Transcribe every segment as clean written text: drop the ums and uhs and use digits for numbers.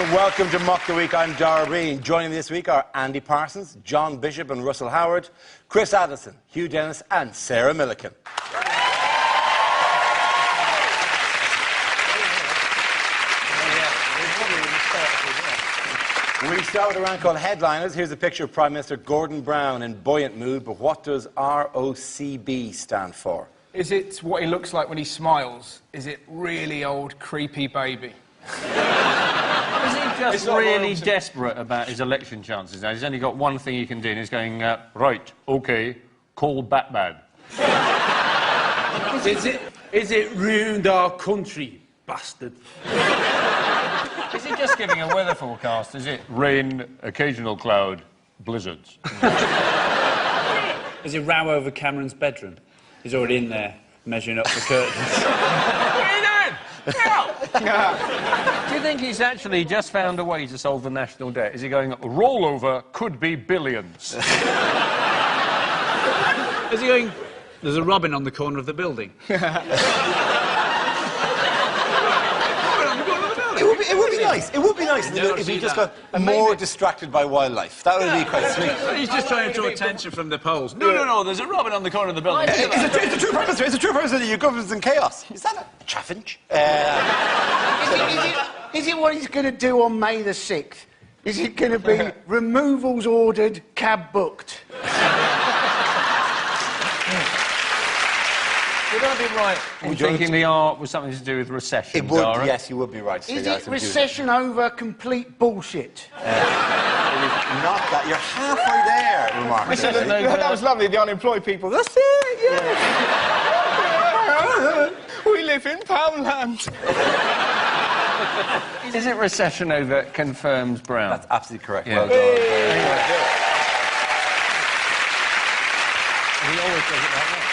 and welcome to Mock the Week. I'm Dara Breen. Joining me this week are Andy Parsons, John Bishop and Russell Howard, Chris Addison, Hugh Dennis and Sarah Millican. We start with a round called Headliners. Here's a picture of Prime Minister Gordon Brown in buoyant mood, but what does ROCB stand for? Is it what he looks like when he smiles? Is it really old, creepy baby? Is he just really desperate about his election chances now? He's only got one thing he can do, and he's going, right, OK, call Batman. Is it ruined our country, bastard? Is he just giving a weather forecast? Is it rain, occasional cloud, blizzards? Is it row over Cameron's bedroom? He's already in there, measuring up the curtains. Do you think he's actually just found a way to solve the national debt? Is he going, rollover could be billions? Is he going, there's a robin on the corner of the building? It would be nice. It would be nice if he just got more distracted by wildlife. That would be quite sweet. He's just trying to draw attention from the polls. No, there's a robin on the corner of the building. It's a true purpose. It's a true purpose that your government's in chaos. Is that a chaffinch? Is it what he's going to do on May the 6th? Is it going to be removals ordered, cab booked? Would I be right in thinking the art was something to do with recession, It would, Dara? yes, you would be right. Is it recession over complete bullshit? It is not that. You're halfway there, remarkably. That was lovely, the unemployed people. That's it, yeah. We live in Poundland. Is it recession over confirms Brown? That's absolutely correct. Yeah. Well done. He always does it like that.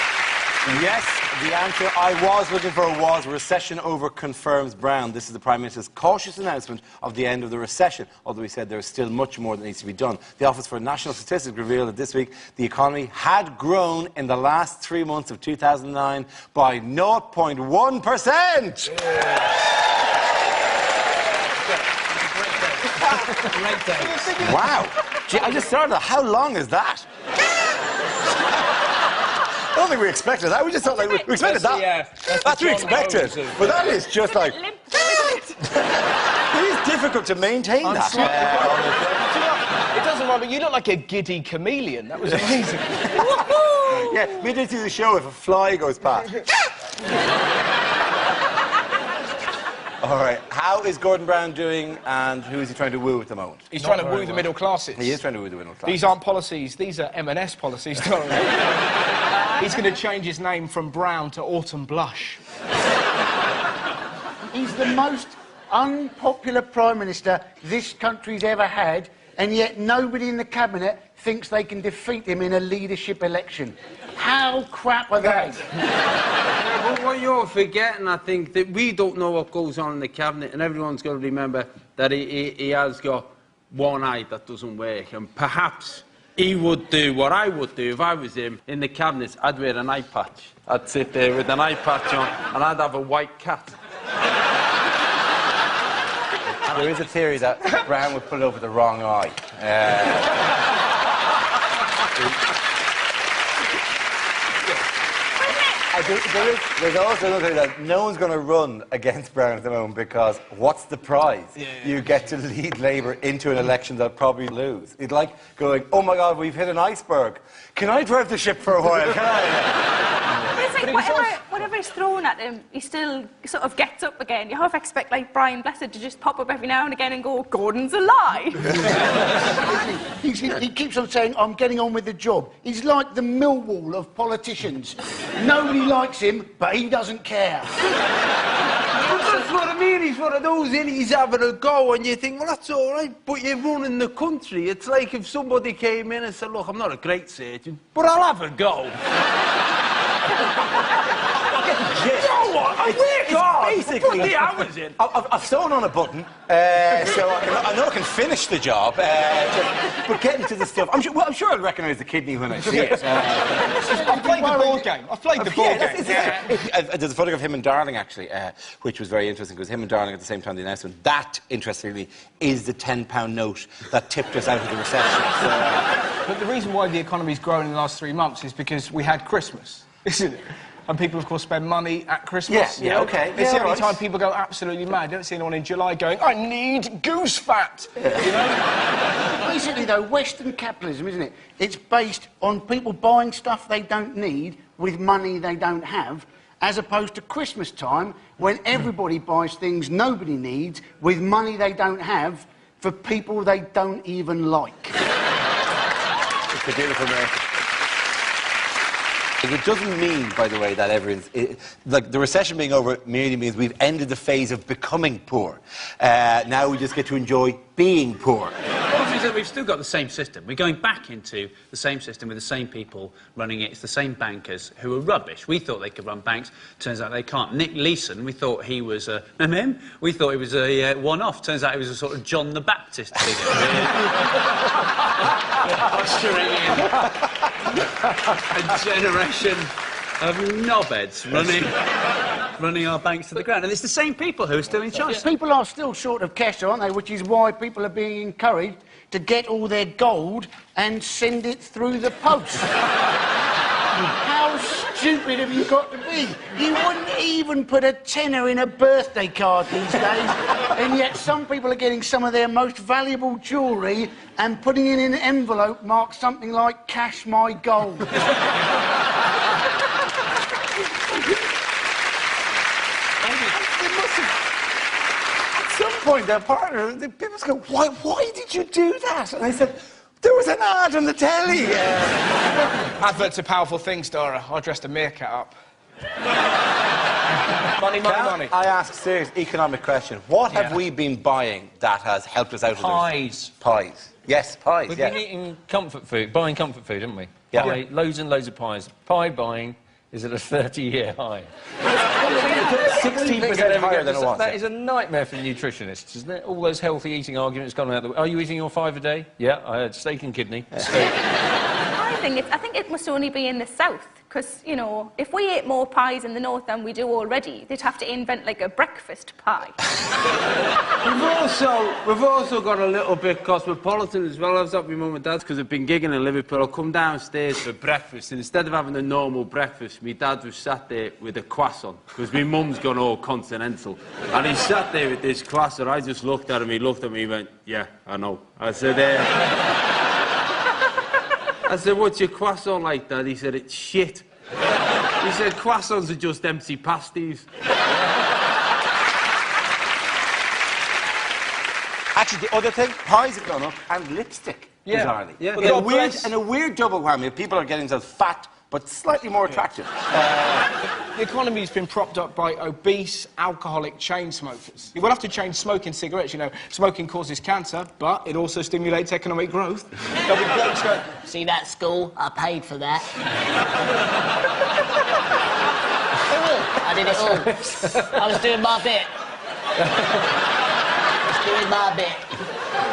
Yes, the answer I was looking for was recession over confirms Brown. This is the Prime Minister's cautious announcement of the end of the recession, although he said there is still much more that needs to be done. The Office for National Statistics revealed that this week the economy had grown in the last 3 months of 2009 by 0.1%. Wow. Gee, I just started that. How long is that? I don't think we expected that. We just thought, like, we expected that. That's what we expected. But that is just like... It is difficult to maintain that. It doesn't matter, you look like a giddy chameleon. That was amazing. Yeah, midway through the show, if a fly goes past. All right, how is Gordon Brown doing, and who is he trying to woo at the moment? He's trying to woo the middle classes. He is trying to woo the middle class. These aren't policies, these are M&S policies, don't they? He's going to change his name from Brown to Autumn Blush. He's the most unpopular Prime Minister this country's ever had, and yet nobody in the Cabinet thinks they can defeat him in a leadership election. How crap are they? But what you're forgetting, I think, that we don't know what goes on in the Cabinet, and everyone's got to remember that he has got one eye that doesn't work, and perhaps he would do what I would do if I was him in the Cabinet. I'd wear an eye patch. I'd sit there with an eye patch on, and I'd have a white cat. There is a theory that Brown would put it over the wrong eye. There's also another thing that no one's going to run against Brown at the moment because what's the prize? You get to lead Labour into an election they'll probably lose. It's like going, oh my God, we've hit an iceberg. Can I drive the ship for a while? Can I? It's like whatever is thrown at him, he still sort of gets up again. You half expect, like, Brian Blessed to just pop up every now and again and go, Gordon's alive. He keeps on saying, I'm getting on with the job. He's like the Millwall of politicians. Nobody likes him, but he doesn't care. That's what I mean. He's one of those, and he's having a go, and you think, well, that's all right, but you're running the country. It's like if somebody came in and said, look, I'm not a great surgeon, but I'll have a go. basically, Put the hours in. I've sewn on a button, so I know I can finish the job. But getting to the stuff, I'm sure I'll recognise the kidney when I see it. I've played the board game. I've played the board game. There's a photograph of him and Darling, actually, which was very interesting, because him and Darling at the same time, the announcement. That, interestingly, is the £10 note that tipped us out of the recession. But the reason why the economy's grown in the last 3 months is because we had Christmas, isn't it? And people, of course, spend money at Christmas. Yeah, okay. It's the only right. time people go absolutely mad. You don't see anyone in July going, I need goose fat, you know? Basically, though, Western capitalism, isn't it? It's based on people buying stuff they don't need with money they don't have, as opposed to Christmas time, when everybody buys things nobody needs with money they don't have for people they don't even like. It's a beautiful miracle. It doesn't mean, by the way, that everyone's... like, the recession being over merely means we've ended the phase of becoming poor. Now we just get to enjoy being poor. We've still got the same system. We're going back into the same system with the same people running it. It's the same bankers who are rubbish. We thought they could run banks. Turns out they can't. Nick Leeson, we thought he was a... Remember him? We thought he was a one-off. Turns out he was a sort of John the Baptist figure. Ushering in a generation of knobheads running our banks to the ground. And it's the same people who are still in charge. People are still short of cash, aren't they? Which is why people are being encouraged to get all their gold and send it through the post. How stupid have you got to be? You wouldn't even put a tenner in a birthday card these days, and yet some people are getting some of their most valuable jewellery and putting it in an envelope marked something like "Cash my gold." At some point, their partner, the people go, why did you do that? And I said, there was an ad on the telly. Adverts are powerful things, Dara. I dressed a meerkat up. Money, money, money. I ask a serious economic question. What have we been buying that has helped us out of this? Pies. Pies. Yes, pies, We've yes. been eating comfort food, buying comfort food, haven't we? Yeah. Pie, loads and loads of pies. Pie buying is at a 30-year high. 16% higher than it was. That is a nightmare for nutritionists, isn't it? All those healthy eating arguments gone out the way. Are you eating your 5 a day? Yeah, I had steak and kidney. Steak. I think it must only be in the south, because, you know, if we ate more pies in the north than we do already, they'd have to invent, like, a breakfast pie. We've also got a little bit cosmopolitan as well. I was up with Mum and Dad's because I've been gigging in Liverpool. I'll come downstairs for breakfast, and instead of having a normal breakfast, my dad was sat there with a croissant, because my mum's gone all continental. And he sat there with this croissant. I just looked at him, he looked at me, he went, yeah, I know. I said, what's your croissant like, Dad? He said, it's shit. He said, croissants are just empty pasties. Actually, the other thing, pies have gone up, and lipstick, bizarrely. Yeah. In a weird double whammy, people are getting themselves fat, but slightly more attractive. The economy's been propped up by obese, alcoholic chain smokers. We'll have to change smoking cigarettes, you know. Smoking causes cancer, but it also stimulates economic growth. There'll be blokes going, see that school? I paid for that. I did it all. I was doing my bit.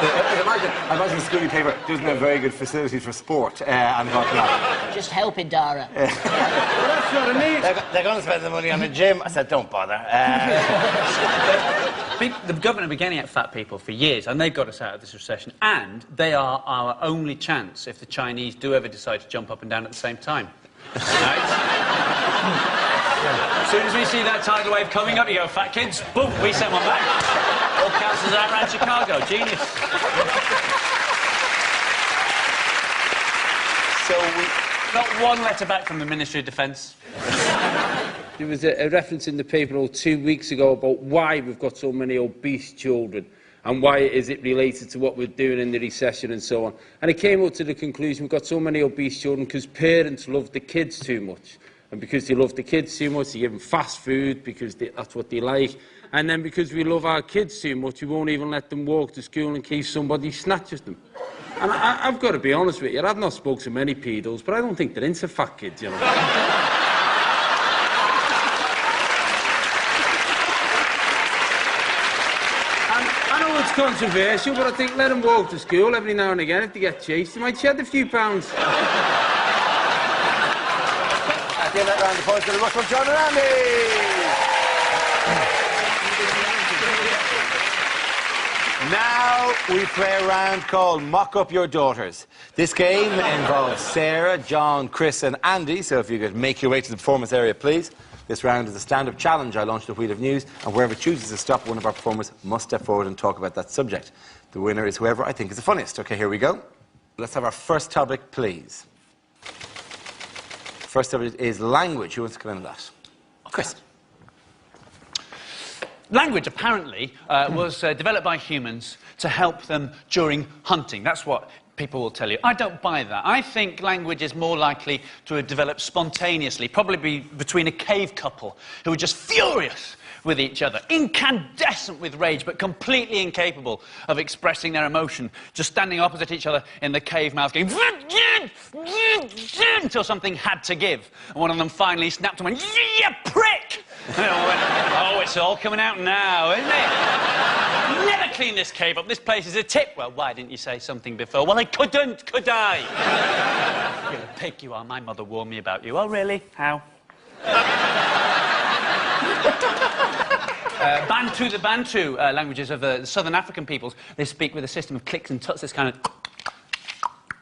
I imagine the schooling paper doesn't have very good facilities for sport and whatnot. Just helping, Dara. Well, that's what I mean. They're going to spend the money on a gym. I said, don't bother. The government have been getting at fat people for years, and they've got us out of this recession. And they are our only chance if the Chinese do ever decide to jump up and down at the same time. Right? As soon as we see that tidal wave coming up, you go, fat kids, boom, we send one back. All councils out around Chicago. Genius. So Not one letter back from the Ministry of Defence. There was a reference in the paper 2 weeks ago about why we've got so many obese children and why is it related to what we're doing in the recession and so on. And it came out to the conclusion we've got so many obese children because parents love the kids too much. And because they love the kids too much, they give them fast food because that's what they like. And then because we love our kids too much, we won't even let them walk to school in case somebody snatches them. And I've got to be honest with you, I've not spoken to many paedals, but I don't think they're into fat kids, you know. it's controversial, but I think let them walk to school every now and again. If they get chased, they might shed a few pounds. At the end of that round, the points to the rush from John and Andy. Now we play a round called Mock Up Your Daughters. This game involves Sarah, John, Chris and Andy, so if you could make your way to the performance area, please. This round is a stand-up challenge. I launched the Wheel of News, and whoever chooses to stop, one of our performers must step forward and talk about that subject. The winner is whoever I think is the funniest. OK, here we go. Let's have our first topic, please. First topic is language. Who wants to come in on that? Chris. Language, apparently, was developed by humans to help them during hunting. That's what people will tell you. I don't buy that. I think language is more likely to have developed spontaneously, probably between a cave couple who were just furious with each other, incandescent with rage, but completely incapable of expressing their emotion, just standing opposite each other in the cave mouth, going until something had to give. And one of them finally snapped and went, "You prick!" And they all went, "Oh, it's all coming out now, isn't it? Never clean this cave up. This place is a tip." "Well, why didn't you say something before?" "Well, I couldn't, could I?" "You're a pig, you are. My mother warned me about you." "Oh, really? How?" Bantu, the Bantu languages of the southern African peoples, they speak with a system of clicks and tuts, this kind of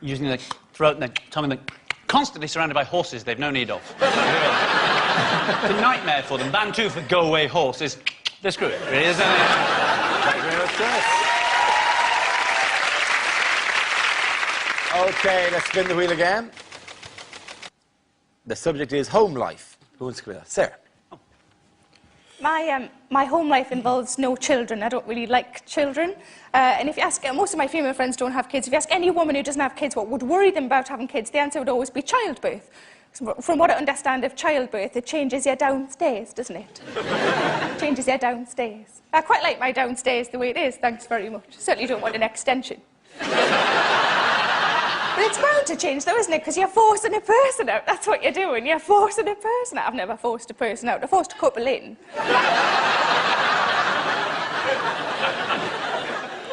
using the throat and the tongue and constantly surrounded by horses they've no need of. It's a nightmare for them. Bantu for go away horses. They're screwed. It really is, isn't it? Thank you very much, Chris. OK, let's spin the wheel again. The subject is home life. Who wants to come in? Sarah. My home life involves no children. I don't really like children. And if you ask, most of my female friends don't have kids. If you ask any woman who doesn't have kids what would worry them about having kids, the answer would always be childbirth. From what I understand of childbirth, it changes you downstairs, doesn't it? It changes you downstairs. I quite like my downstairs the way it is, thanks very much. Certainly don't want an extension. But it's bound to change, though, isn't it? Because you're forcing a person out. That's what you're doing. You're forcing a person out. I've never forced a person out. I forced a couple in.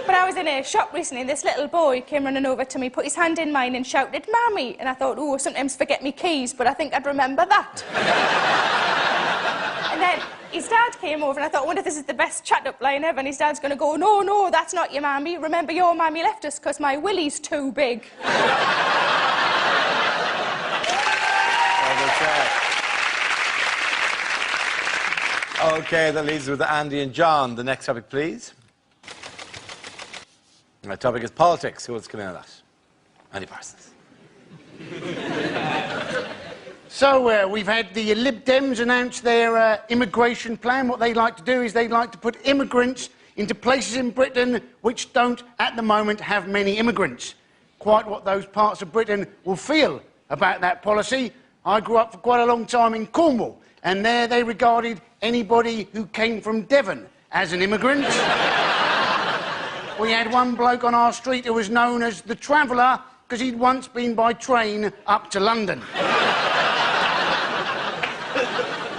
But I was in a shop recently, and this little boy came running over to me, put his hand in mine and shouted, "Mammy!" And I thought, oh, sometimes forget me keys, but I think I'd remember that. And then his dad came over, and I thought, I wonder if this is the best chat-up line ever. And his dad's going to go, "No, no, that's not your mammy. Remember, your mammy left us because my willy's too big." OK, that leaves us with Andy and John. The next topic, please. The topic is politics. Who wants to come in on that? Andy Parsons. So, we've had the Lib Dems announce their immigration plan. What they like to do is they'd like to put immigrants into places in Britain which don't, at the moment, have many immigrants. Quite what those parts of Britain will feel about that policy. I grew up for quite a long time in Cornwall, and there they regarded anybody who came from Devon as an immigrant. We had one bloke on our street who was known as the Traveller because he'd once been by train up to London.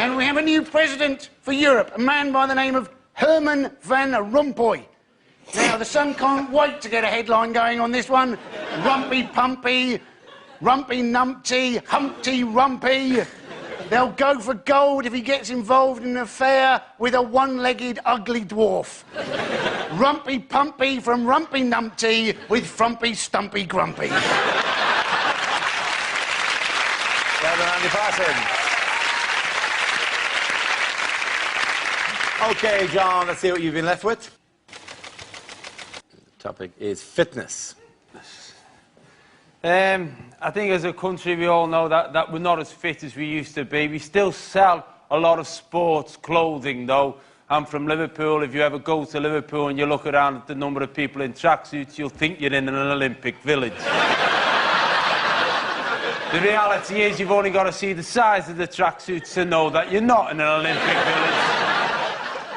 And we have a new president for Europe, a man by the name of Herman Van Rompuy. Now, the Sun can't wait to get a headline going on this one. Rumpy Pumpy, Rumpy Numpty, Humpty Rumpy. They'll go for gold if he gets involved in an affair with a one-legged ugly dwarf. Rumpy Pumpy from Rumpy Numpty with Frumpy Stumpy Grumpy. Well done, Andy Parsons. OK, John, let's see what you've been left with. The topic is fitness. I think as a country we all know that we're not as fit as we used to be. We still sell a lot of sports clothing, though. I'm from Liverpool. If you ever go to Liverpool and you look around at the number of people in tracksuits, you'll think you're in an Olympic village. The reality is you've only got to see the size of the tracksuits to know that you're not in an Olympic village.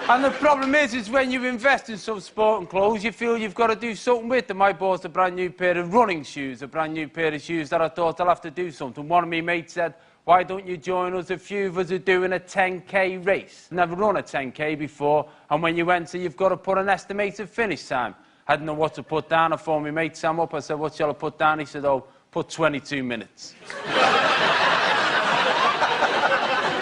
And the problem is when you invest in some sport and clothes, you feel you've got to do something with them. I bought a brand new pair of running shoes, a brand new pair of shoes that I thought I'll have to do something. One of my mates said, why don't you join us? A few of us are doing a 10k race. Never run a 10k before, and when you enter, you've got to put an estimated finish time. I didn't know what to put down. I phoned my mate Sam up. I said, what shall I put down? He said, oh, put 22 minutes.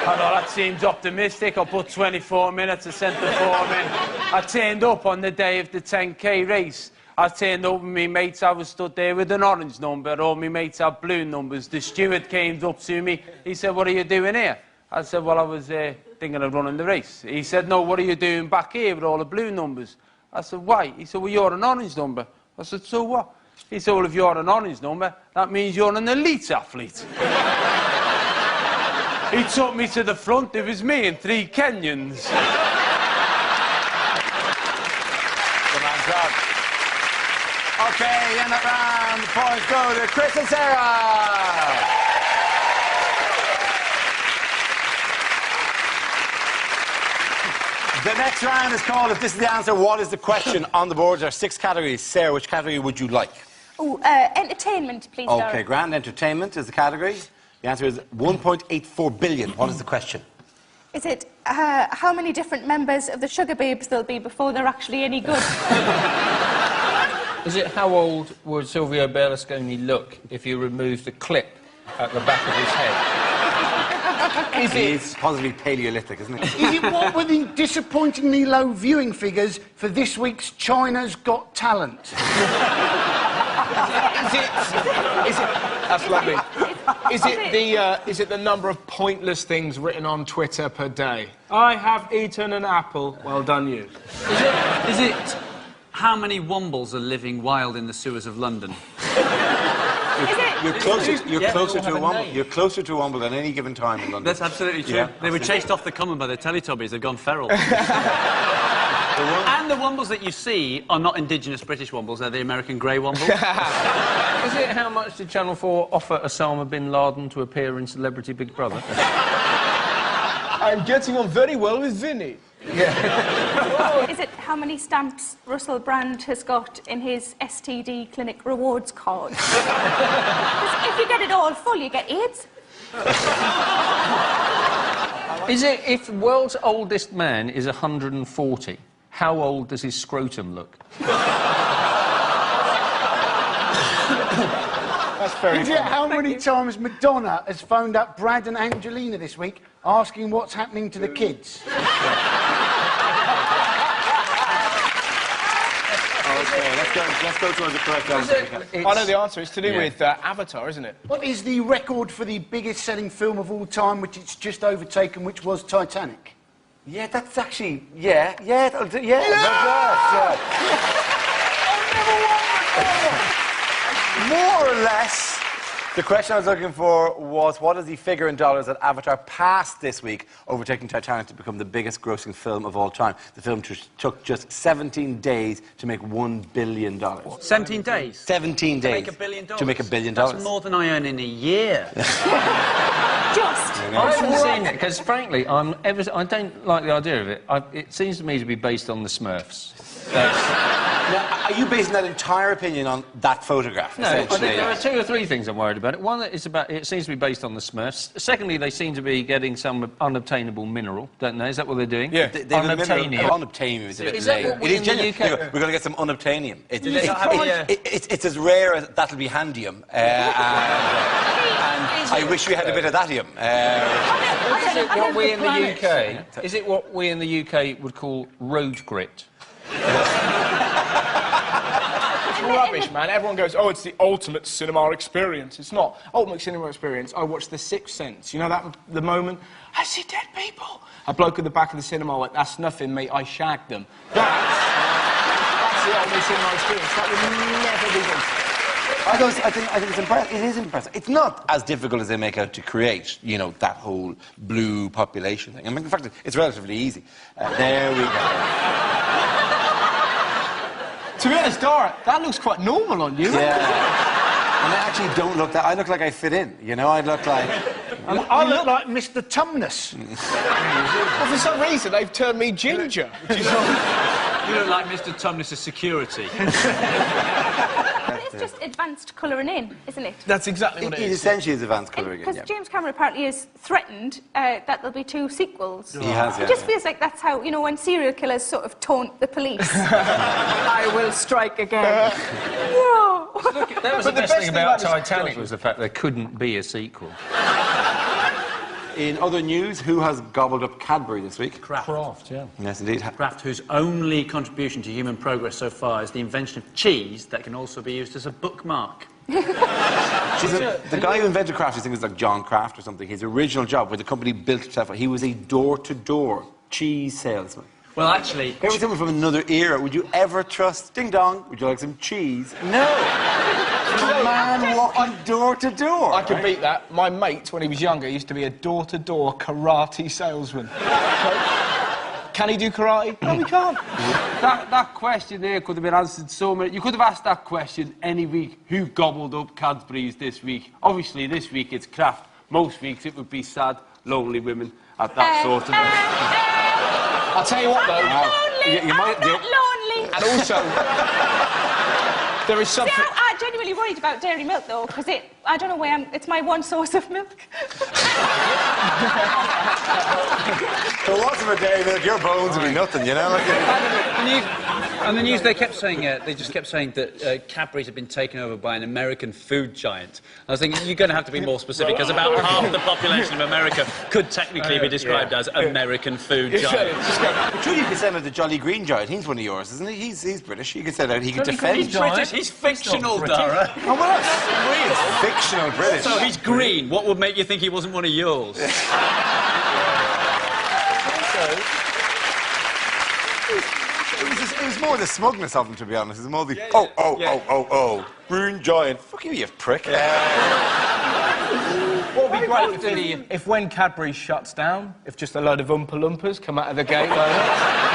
I thought that seems optimistic. I'll put 24 minutes. I sent the form in. I turned up on the day of the 10k race. I turned up with my mates. I was stood there with an orange number. All my mates had blue numbers. The steward came up to me. He said, what are you doing here? I said, well, I was thinking of running the race. He said, no, what are you doing back here with all the blue numbers? I said, why? He said, well, you're an orange number. I said, so what? He said, well, if you're an orange number, that means you're an elite athlete. He took me to the front. It was me and 3 Kenyans. Good man, John. OK, end that round. The points go to Chris and Sarah. The next round is called If This Is the Answer, What Is the Question? On the board, there are 6 categories. Sarah, which category would you like? Oh, entertainment, please, Darren. OK, grand. Entertainment is the category. The answer is 1.84 billion. What is the question? Is it how many different members of the Sugar Babes there'll be before they're actually any good? Is it how old would Silvio Berlusconi look if you removed the clip at the back of his head? It's positively Paleolithic, isn't it? Is it what were the disappointingly low viewing figures for this week's China's Got Talent? That's lovely. Is it the number of pointless things written on Twitter per day? I have eaten an apple. Well done, you. Is it how many wombles are living wild in the sewers of London? You're closer to a womble. You're closer to a womble than any given time in London. That's absolutely true. Yeah. They were chased off the common by the Teletubbies. They've gone feral. And the wombles that you see are not indigenous British wombles. They're the American grey womble. Is it how much did Channel 4 offer Osama bin Laden to appear in Celebrity Big Brother? I'm getting on very well with Vinny. Is it how many stamps Russell Brand has got in his STD clinic rewards card? 'Cause if you get it all full, you get AIDS. Is it if the world's oldest man is 140, how old does his scrotum look? That's very Is it how many times Madonna has phoned up Brad and Angelina this week asking what's happening to the kids? OK, let's go towards the correct answer. I know the answer. It's to do with Avatar, isn't it? What is the record for the biggest selling film of all time, which it's just overtaken, which was Titanic? Yeah, that's actually... Yeah. More or less, the question I was looking for was what is the figure in dollars that Avatar passed this week, overtaking Titanic to become the biggest grossing film of all time? The film took just 17 days to make $1 billion. 17 days? 17 days. To make $1 billion? To make $1 billion. That's more than I earn in a year. Just. I haven't seen it, because frankly, I don't like the idea of it. It seems to me to be based on the Smurfs. Now, are you basing that entire opinion on that photograph? No, I think there are 2 or 3 things I'm worried about. One is about it seems to be based on the Smurfs. Secondly, they seem to be getting some unobtainable mineral, don't they? Is that what they're doing? Yeah. Unobtainium. Unobtainium is a bit Is that lame. what we in the UK... We're going to get some unobtainium. It's It's as rare as that'll be handium. And I wish we had a bit of thatium. Is it what we in the UK? Is it what we in the UK would call road grit? Rubbish, man. Everyone goes, oh, it's the ultimate cinema experience. It's not. Ultimate cinema experience, I watched The Sixth Sense. You know that, the moment, I see dead people. A bloke at the back of the cinema went, that's nothing, mate, I shagged them. That's the ultimate cinema experience. That would never be done. I think it's impressive. It is impressive. It's not as difficult as they make out to create, you know, that whole blue population thing. I mean, in fact, it's relatively easy. There we go. To be honest, Dara, that looks quite normal on you. Yeah. And I actually don't look that... I look like I fit in, you know? I look like... I look like Mr. Tumnus. Well, for some reason, they've turned me ginger. Which is You look like Mr. Tumnus' security. It's just advanced colouring in, isn't it? That's exactly what it It is. essentially is advanced colouring. Because Yeah. James Cameron apparently has threatened that there'll be 2 sequels. He has, yeah. It just feels like that's how, you know, when serial killers sort of taunt the police. I will strike again. No. That was the best thing about Titanic was the fact there couldn't be a sequel. In other news, who has gobbled up Cadbury this week? Kraft, yeah. Yes, indeed. Kraft, whose only contribution to human progress so far is the invention of cheese that can also be used as a bookmark. The guy who invented Kraft, I think it was like John Kraft or something, his original job, where the company built itself, he was a door-to-door cheese salesman. Well, actually... Here was someone from another era. Would you ever trust, ding dong, would you like some cheese? No! A man walking door to door. I could beat that. My mate, when he was younger, used to be a door-to-door karate salesman. Can he do karate? No, he can't. That question there could have been answered so many... You could have asked that question any week. Who gobbled up Cadbury's this week? Obviously, this week it's Kraft. Most weeks it would be sad, lonely women at that sort of... I'll tell you what, though. I'm not lonely. And also, there is See, something... I'm genuinely worried about dairy milk, though, because I don't know where it's my one source of milk. So what's for dairy milk? Your bones would be nothing, you know? And the news, they kept saying, they just kept saying that Cadbury's had been taken over by an American food giant. I was thinking, you're going to have to be more specific, because about half the population of America could technically be described as American food giants. Truly, you could say about the Jolly Green Giant. He's one of yours, isn't he? He's British. You could say that he could defend. He's British. He's fictional, Dara. Oh, well, that's real. Fictional British. So he's green. What would make you think he wasn't one of yours? It was more the smugness of him, to be honest. It was more the oh, Green Giant. Fuck you prick. What would be great if when Cadbury shuts down, if just a load of Oompa Loompas come out of the gate like that.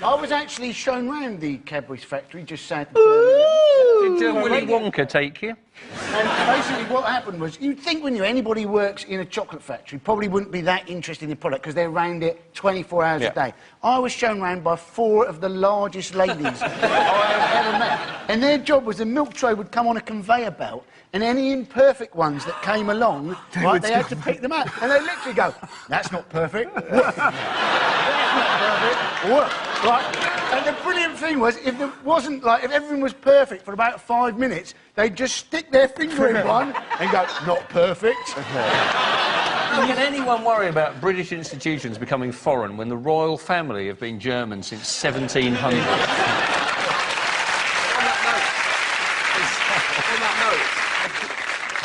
I was actually shown round the Cadbury's factory just south of Did Willy Wonka take you? And basically what happened was, you'd think when anybody who works in a chocolate factory probably wouldn't be that interested in the product because they're around it 24 hours a day. I was shown round by 4 of the largest ladies I have ever met. And their job was the milk tray would come on a conveyor belt and any imperfect ones that came along, right, they had to pick them out. And they'd literally go, that's not perfect. That's not perfect. Right. And the brilliant thing was, if it wasn't like, if everything was perfect for about 5 minutes, they'd just stick their finger in one and go, not perfect. Can anyone worry about British institutions becoming foreign when the royal family have been German since 1700?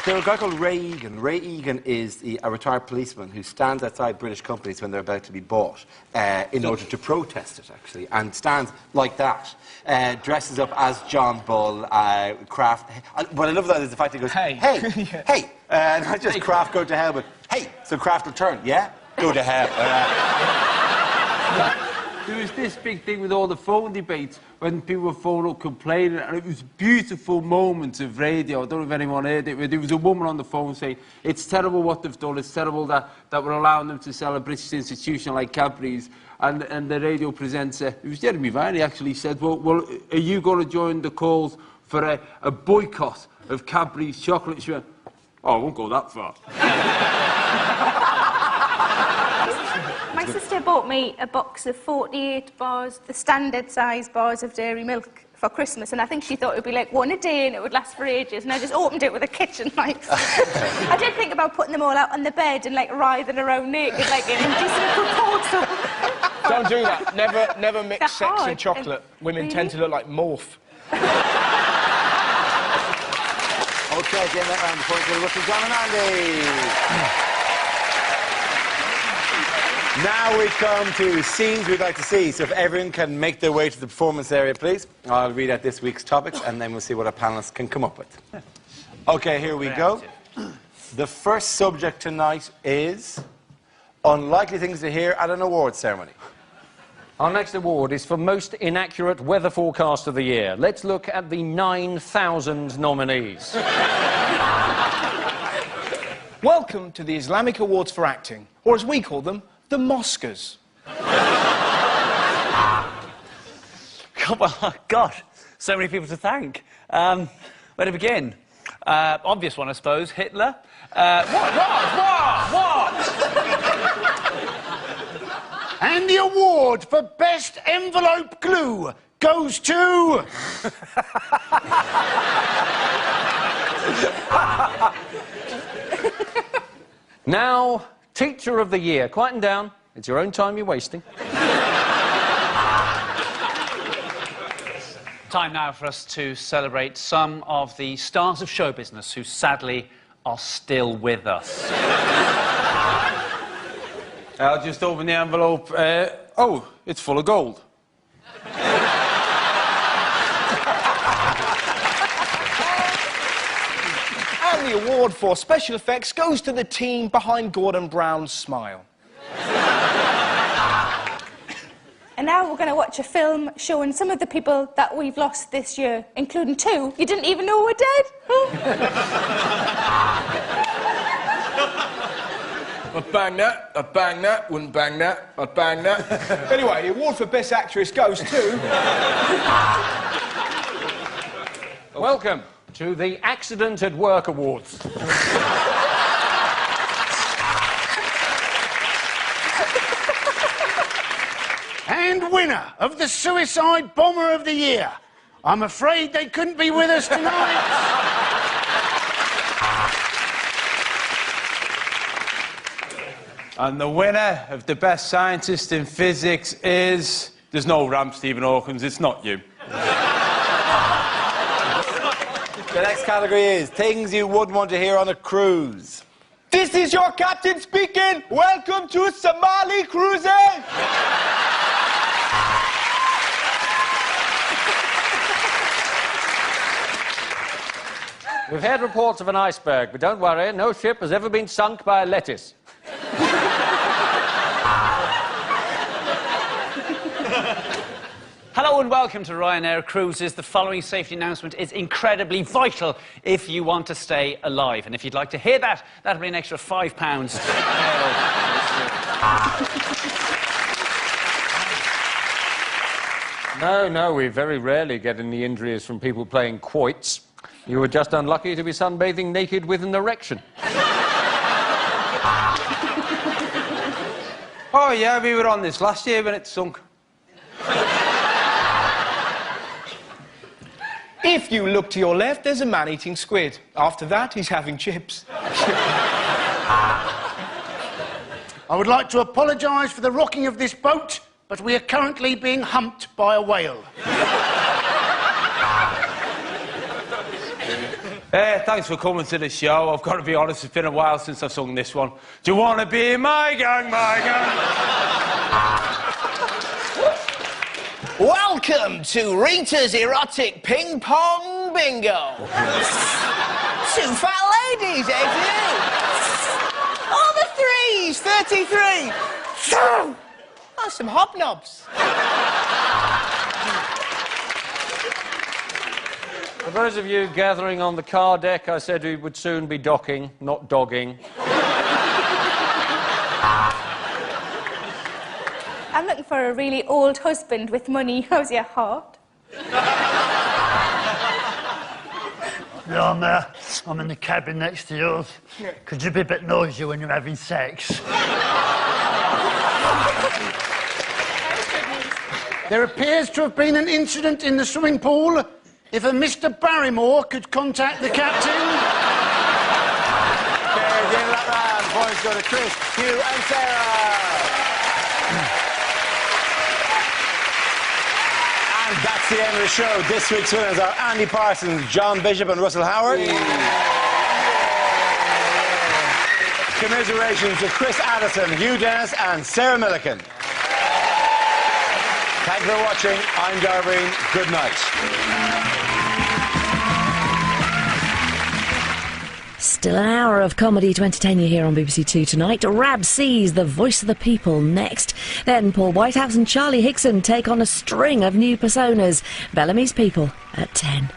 There's a guy called Ray Egan. Ray Egan is a retired policeman who stands outside British companies when they're about to be bought in order to protest it, actually, and stands like that, dresses up as John Bull, Kraft. What I love about it is the fact that he goes, hey, hey, not just Kraft go to hell, but hey, so Kraft will turn, yeah? Go to hell. There was this big thing with all the phone debates when people were phoning up complaining, and it was beautiful moments of radio. I don't know if anyone heard it, but there was a woman on the phone saying, it's terrible what they've done, it's terrible that we're allowing them to sell a British institution like Cadbury's. And the radio presenter, it was Jeremy Vine, he actually said, well, are you going to join the calls for a boycott of Cadbury's chocolate? She went, oh, I won't go that far. My sister bought me a box of 48 bars, the standard size bars of dairy milk for Christmas, and I think she thought it would be like one a day and it would last for ages, and I just opened it with a kitchen knife. I did think about putting them all out on the bed and like writhing around naked like an indecent proposal. Don't do that. Never mix They're sex hard. and chocolate. Women Really? tend to look like Morph. OK, getting that round the point to Russell, John and Andy. Now we come to scenes we'd like to see. So if everyone can make their way to the performance area, please. I'll read out this week's topics, and then we'll see what our panellists can come up with. OK, here we go. The first subject tonight is unlikely things to hear at an awards ceremony. Our next award is for Most Inaccurate Weather Forecast of the Year. Let's look at the 9,000 nominees. Welcome to the Islamic Awards for Acting, or as we call them, the Moscas. Well, God, so many people to thank. Where to begin? Obvious one, I suppose. Hitler. What? And the award for best envelope glue goes to... Now, Teacher of the Year. Quieten down. It's your own time you're wasting. Time now for us to celebrate some of the stars of show business who sadly are still with us. I'll just open the envelope. Oh, it's full of gold. And the award for special effects goes to the team behind Gordon Brown's smile. And now we're going to watch a film showing some of the people that we've lost this year, including 2 you didn't even know were dead. I'd bang that, wouldn't bang that, I'd bang that. Anyway, the award for Best Actress goes to... Welcome to the Accident at Work Awards. And winner of the Suicide Bomber of the Year. I'm afraid they couldn't be with us tonight. And the winner of the best scientist in physics is... There's no ramp, Stephen Hawkins, it's not you. The next category is things you wouldn't want to hear on a cruise. This is your captain speaking. Welcome to Somali Cruising. We've heard reports of an iceberg, but don't worry, no ship has ever been sunk by a lettuce. Hello and welcome to Ryanair Cruises. The following safety announcement is incredibly vital if you want to stay alive. And if you'd like to hear that, that'll be an extra £5. No, we very rarely get any injuries from people playing quoits. You were just unlucky to be sunbathing naked with an erection. Oh, yeah, we were on this last year when it sunk. If you look to your left, there's a man eating squid. After that, he's having chips. I would like to apologise for the rocking of this boat, but we are currently being humped by a whale. Thanks for coming to the show. I've got to be honest, it's been a while since I've sung this one. Do you want to be my gang, my gang? Welcome to Rita's Erotic Ping Pong Bingo. 2 fat ladies, eh? Oh, the 3s, 33. Oh, some hobnobs. For those of you gathering on the car deck, I said we would soon be docking, not dogging. I'm looking for a really old husband with money. How's your heart? Yeah, I'm there. I'm in the cabin next to yours. Could you be a bit noisy when you're having sex? There appears to have been an incident in the swimming pool. If a Mr. Barrymore could contact the captain... Okay, at the end of that round, points go to Chris, Hugh and Sarah. And that's the end of the show. This week's winners are Andy Parsons, John Bishop and Russell Howard. Commiserations to Chris Addison, Hugh Dennis and Sarah Millican. Thank you for watching. I'm Darveen. Good night. Still an hour of comedy to entertain you here on BBC Two tonight. Rab C's The Voice of the People next. Then Paul Whitehouse and Charlie Hickson take on a string of new personas. Bellamy's People at 10.